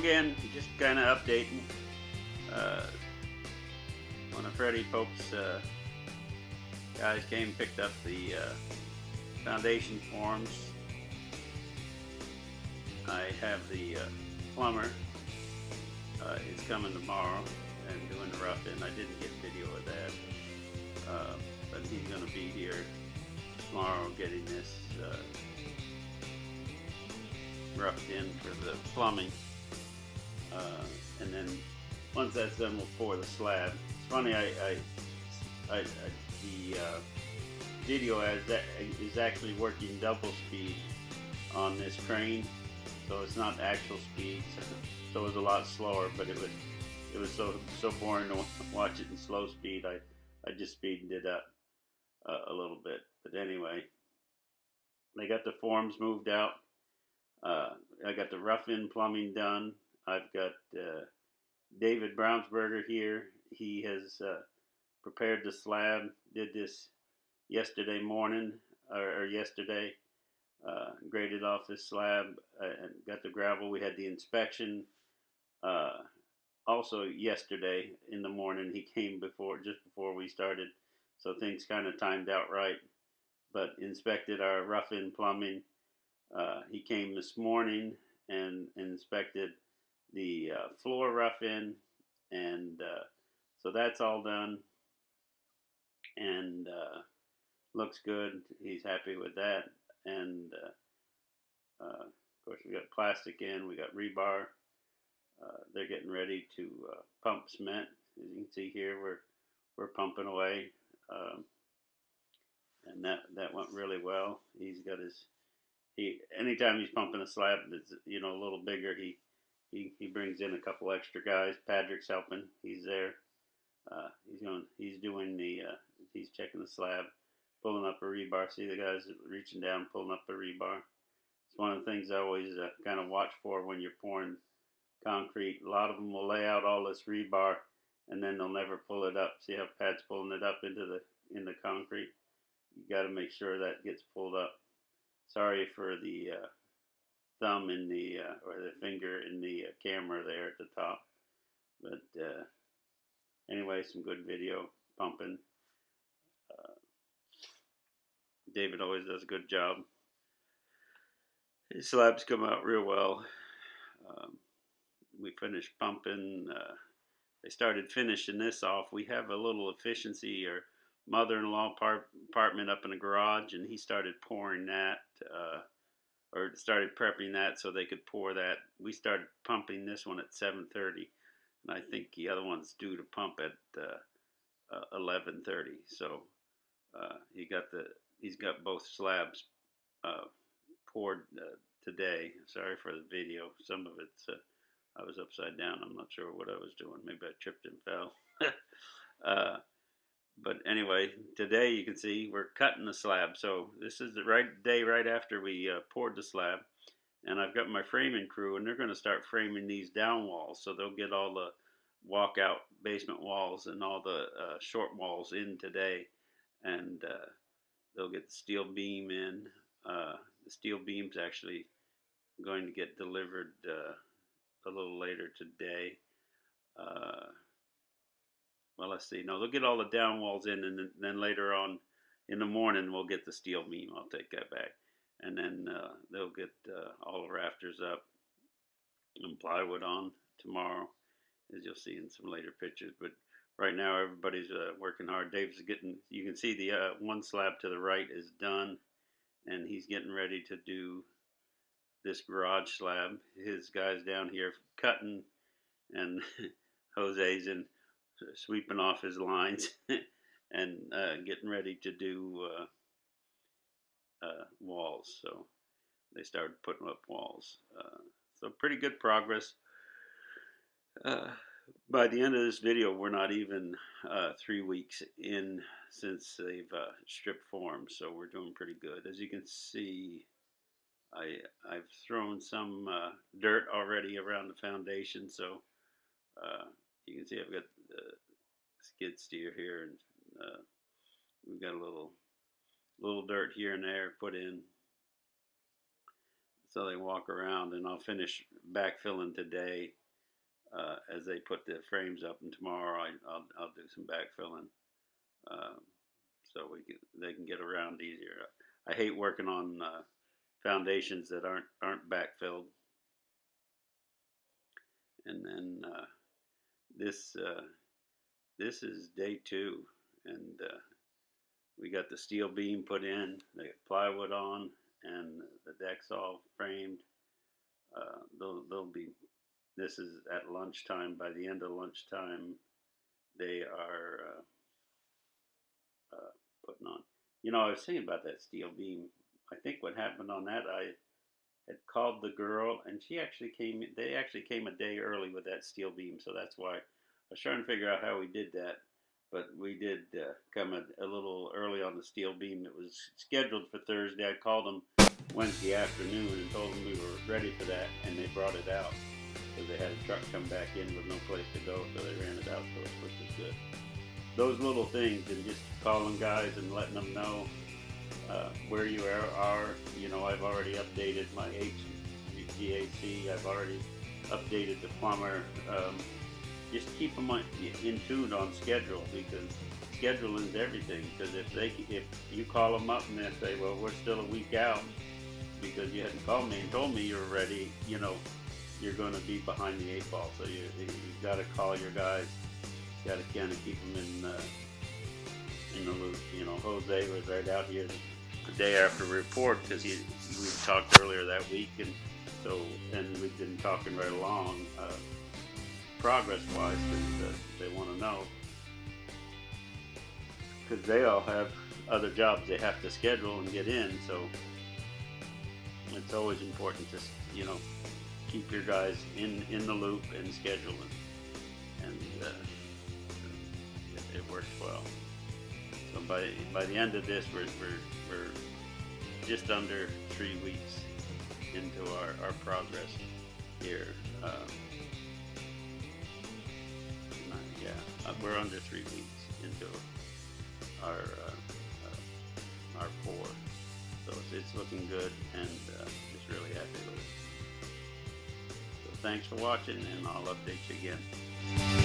again, just kind of updating. Uh, One of Freddie Pope's guys came and picked up the foundation forms. I have the plumber is coming tomorrow and doing the rough in. I didn't get video of that, but he's going to be here tomorrow getting this roughed in for the plumbing, and then once that's done, we'll pour the slab. It's funny, the video is actually working double speed on this crane, so it's not actual speed. So it was a lot slower, but it was so boring to watch it in slow speed. I just speeded it up a little bit. But anyway, they got the forms moved out. I got the rough-in plumbing done. I've got David Brownsberger here. He has prepared the slab. Did this yesterday morning or yesterday. Graded off this slab and got the gravel. We had the inspection. Also yesterday in the morning, he came just before we started, so things kind of timed out right. But inspected our rough-in plumbing. He came this morning and inspected the floor rough-in, and so that's all done, and looks good. He's happy with that, and of course we got plastic in, we got rebar. They're getting ready to pump cement. As you can see here, we're pumping away, and that went really well. He's got anytime he's pumping a slab that's a little bigger, he brings in a couple extra guys. Patrick's helping. He's there. He's checking the slab, pulling up a rebar. See the guys reaching down, pulling up a rebar. It's one of the things I always kind of watch for when you're pouring concrete. A lot of them will lay out all this rebar and then they'll never pull it up. See how Pat's pulling it up in the concrete? You got to make sure that gets pulled up. Sorry for the thumb in the or the finger in the camera there at the top, but anyway, some good video pumping. David always does a good job. His slabs come out real well. We finished pumping. They started finishing this off. We have a little efficiency or mother-in-law apartment up in the garage, and he started pouring that, or started prepping that so they could pour that. We started pumping this one at 7:30, and I think the other one's due to pump at 11:30. So he's got both slabs poured today. Sorry for the video. Some of it's I was upside down. I'm not sure what I was doing. Maybe I tripped and fell. But anyway, today you can see we're cutting the slab. So this is the day right after we poured the slab. And I've got my framing crew, and they're going to start framing these down walls. So they'll get all the walkout basement walls and all the short walls in today. And they'll get the steel beam in. The steel beam's actually going to get delivered a little later today. Well, let's see. No, they'll get all the down walls in, and then later on in the morning we'll get the steel beam. I'll take that back, and then they'll get all the rafters up and plywood on tomorrow, as you'll see in some later pictures. But right now everybody's working hard. Dave's getting. You can see the one slab to the right is done, and he's getting ready to do this garage slab. His guys down here cutting, and Jose's in sweeping off his lines and getting ready to do walls. So they started putting up walls. So pretty good progress. By the end of this video, we're not even 3 weeks in since they've stripped forms, so we're doing pretty good. As you can see, I've thrown some dirt already around the foundation, so you can see I've got the skid steer here, and we've got a little dirt here and there put in. so they walk around. And I'll finish backfilling today as they put the frames up, and tomorrow I'll do some backfilling so they can get around easier. I hate working on foundations that aren't backfilled. And then this is day 2, and we got the steel beam put in, the plywood on, and the deck's all framed. They'll be. This is at lunchtime. By the end of lunchtime, they are putting on. You know, I was thinking about that steel beam. I think what happened on that, I had called the girl, and she actually came. They actually came a day early with that steel beam, so that's why I was trying to figure out how we did that. But we did come a little early on the steel beam. It was scheduled for Thursday. I called them Wednesday afternoon and told them we were ready for that, and they brought it out because they had a truck come back in with no place to go, so they ran it out to us, which is good. Those little things, and just calling guys and letting them know where you are. You know, I've already updated my HVAC. I've already updated the plumber. Just keep them in tune on schedule, because scheduling is everything. Because if you call them up and they say, well, we're still a week out because you hadn't called me and told me you were ready, you know, you're going to be behind the 8 ball. So you got to call your guys. You got to kind of keep them in the loop. You know, Jose was right out here the day after report because we talked earlier that week, and we've been talking right along. Progress-wise, because they want to know, because they all have other jobs they have to schedule and get in, so it's always important to, you know, keep your guys in the loop and scheduling, and it works well. So by the end of this, we're just under 3 weeks into our progress here. We're under 3 weeks into our 4, so it's looking good, and just really happy with it. So thanks for watching, and I'll update you again.